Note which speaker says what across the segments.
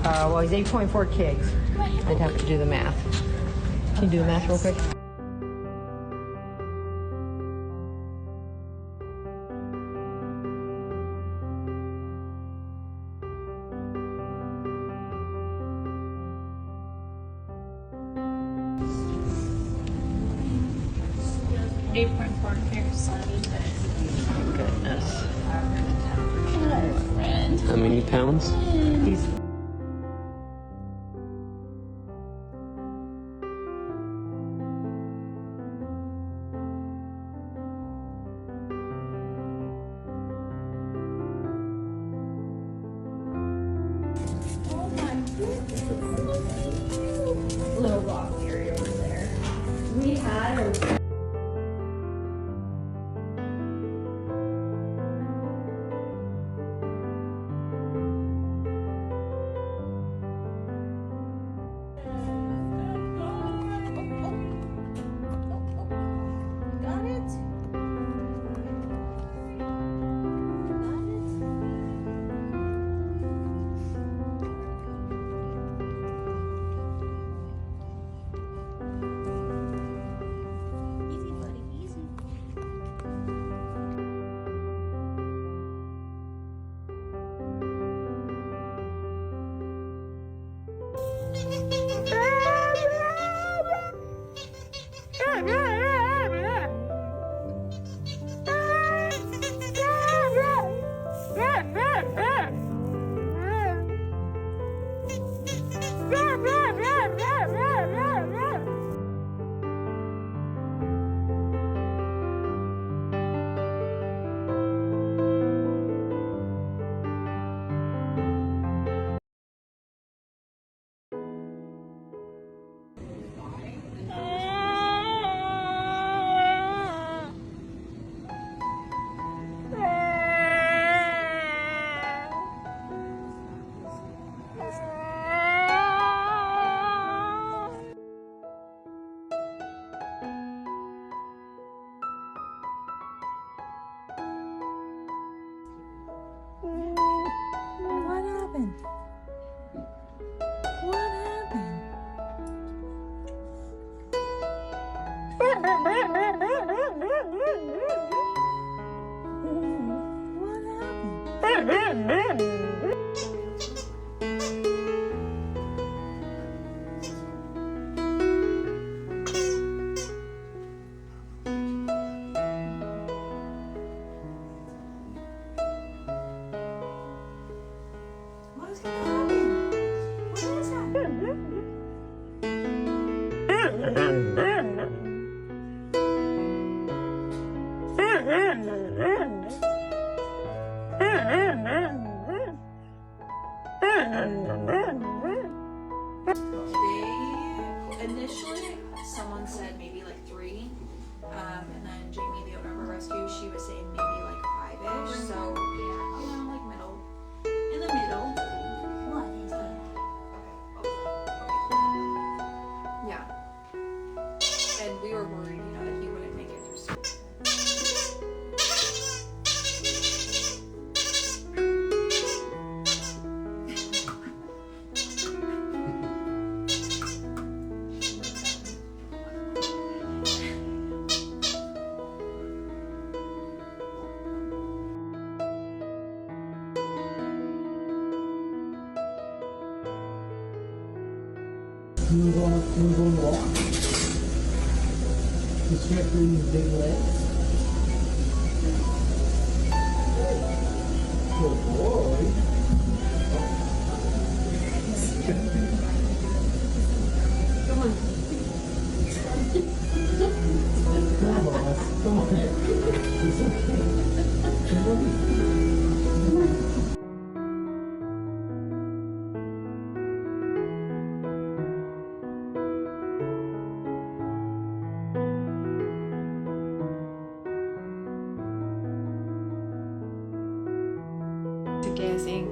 Speaker 1: Well, he's 8.4 kgs. I'd have to do the math. Can you do the math real quick? Goodness.
Speaker 2: How many pounds?
Speaker 1: He's
Speaker 3: little rock area over there. We had a
Speaker 4: What happened? What happened? What happened? What is gonna happen? What is happening?
Speaker 5: They initially, someone said maybe like 3, and then Jamie, the owner of our rescue, she was saying maybe like 5-ish. So yeah, you know, like middle, in the middle.
Speaker 4: What is that?
Speaker 5: Yeah, and we were worried, you know, that he wouldn't make it through school.
Speaker 6: You go and walk. You stretch these big legs. Good boy. Come on. Come on. Come on. It's okay. Come on.
Speaker 7: guessing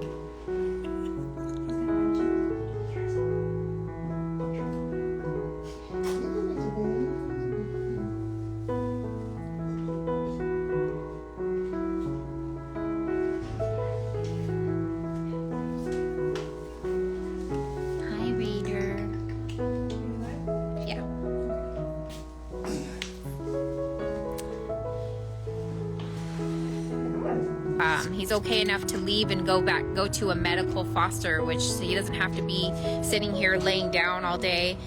Speaker 2: he's okay enough to leave and go to a medical foster, which so he doesn't have to be sitting here laying down all day.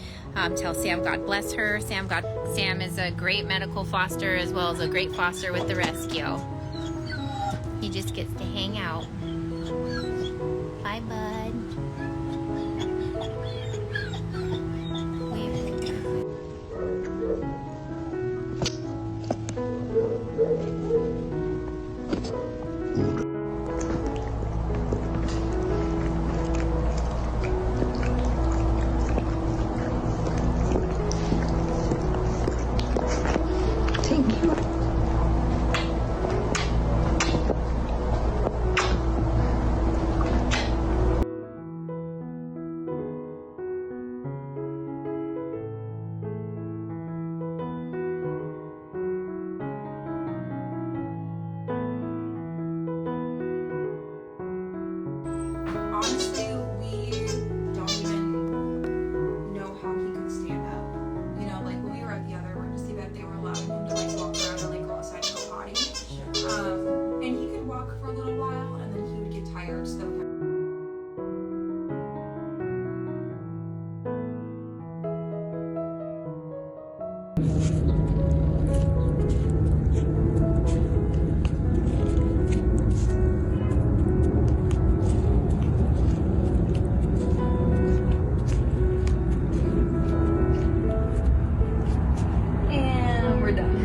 Speaker 2: Tell Sam God bless her. Sam is a great medical foster as well as a great foster with the rescue. He just gets to hang out. Bye, bud.
Speaker 5: Honestly, we don't even know how he could stand up. You know, like when we were at the other emergency vet, they were allowing him to like walk around and like go outside and go potty. And he could walk for a little while, and then he would get tired. So
Speaker 1: And we're done.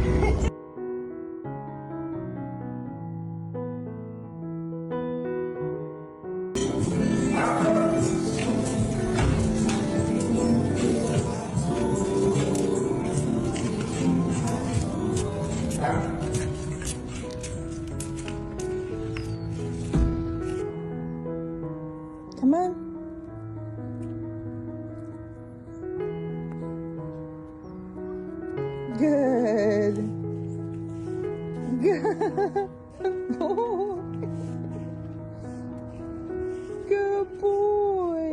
Speaker 4: Come on. Good. Good boy. Good boy.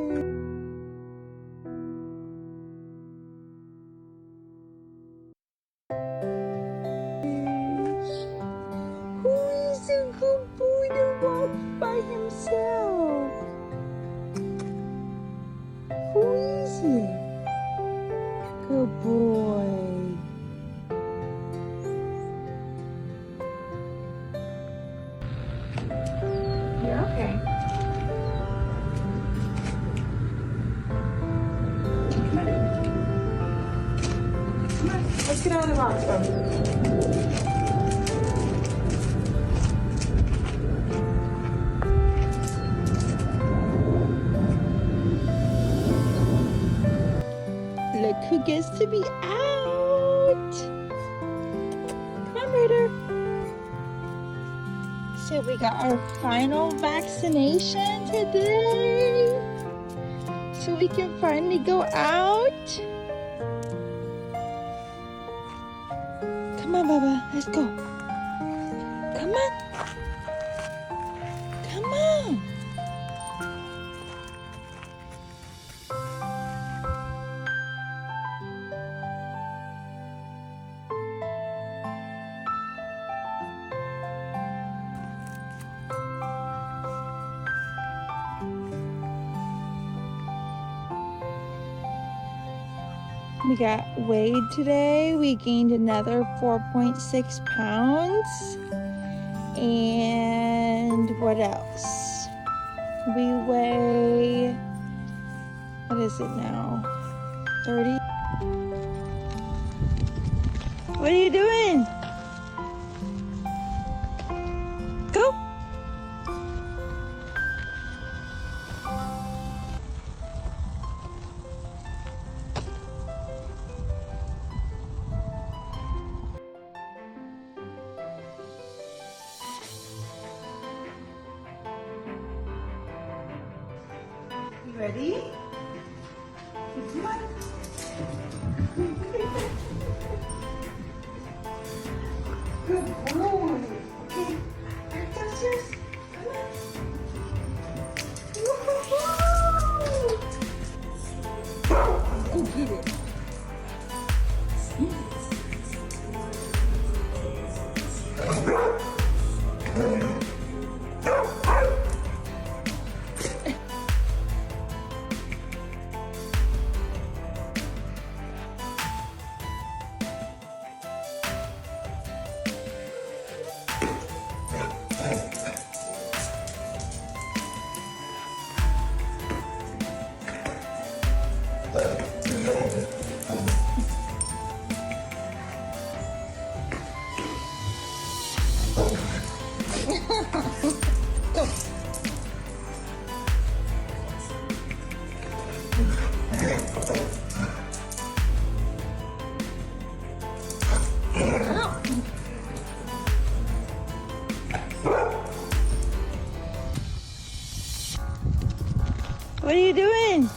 Speaker 4: Who is a good boy to walk by himself? Who is it? Good boy.
Speaker 1: You're okay. Come on, let's get out of the box, bro.
Speaker 4: Look who gets to be out. Come on, Raider. So we got our final vaccination today. So we can finally go out. Come on, Baba. Let's go. Come on. Come on. We got weighed today. We gained another 4.6 pounds. And what else? We weigh, what is it now? 30? What are you doing? Go. Ready? Come on. Good boy. Okay, here comes yours. Come on. Woo-hoo-hoo. Go get it. What are you doing?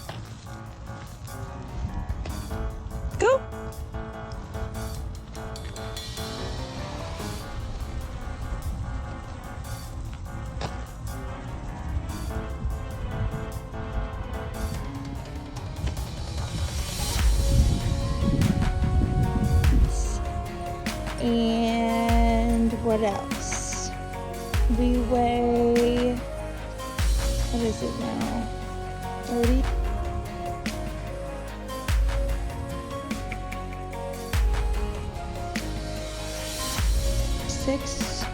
Speaker 4: Go. And what else? We weigh, what is it now? 30? Six,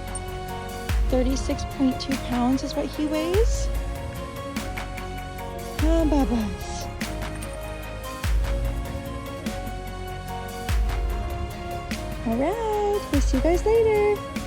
Speaker 4: 36.2 pounds is what he weighs. Babas. All right, we'll see you guys later.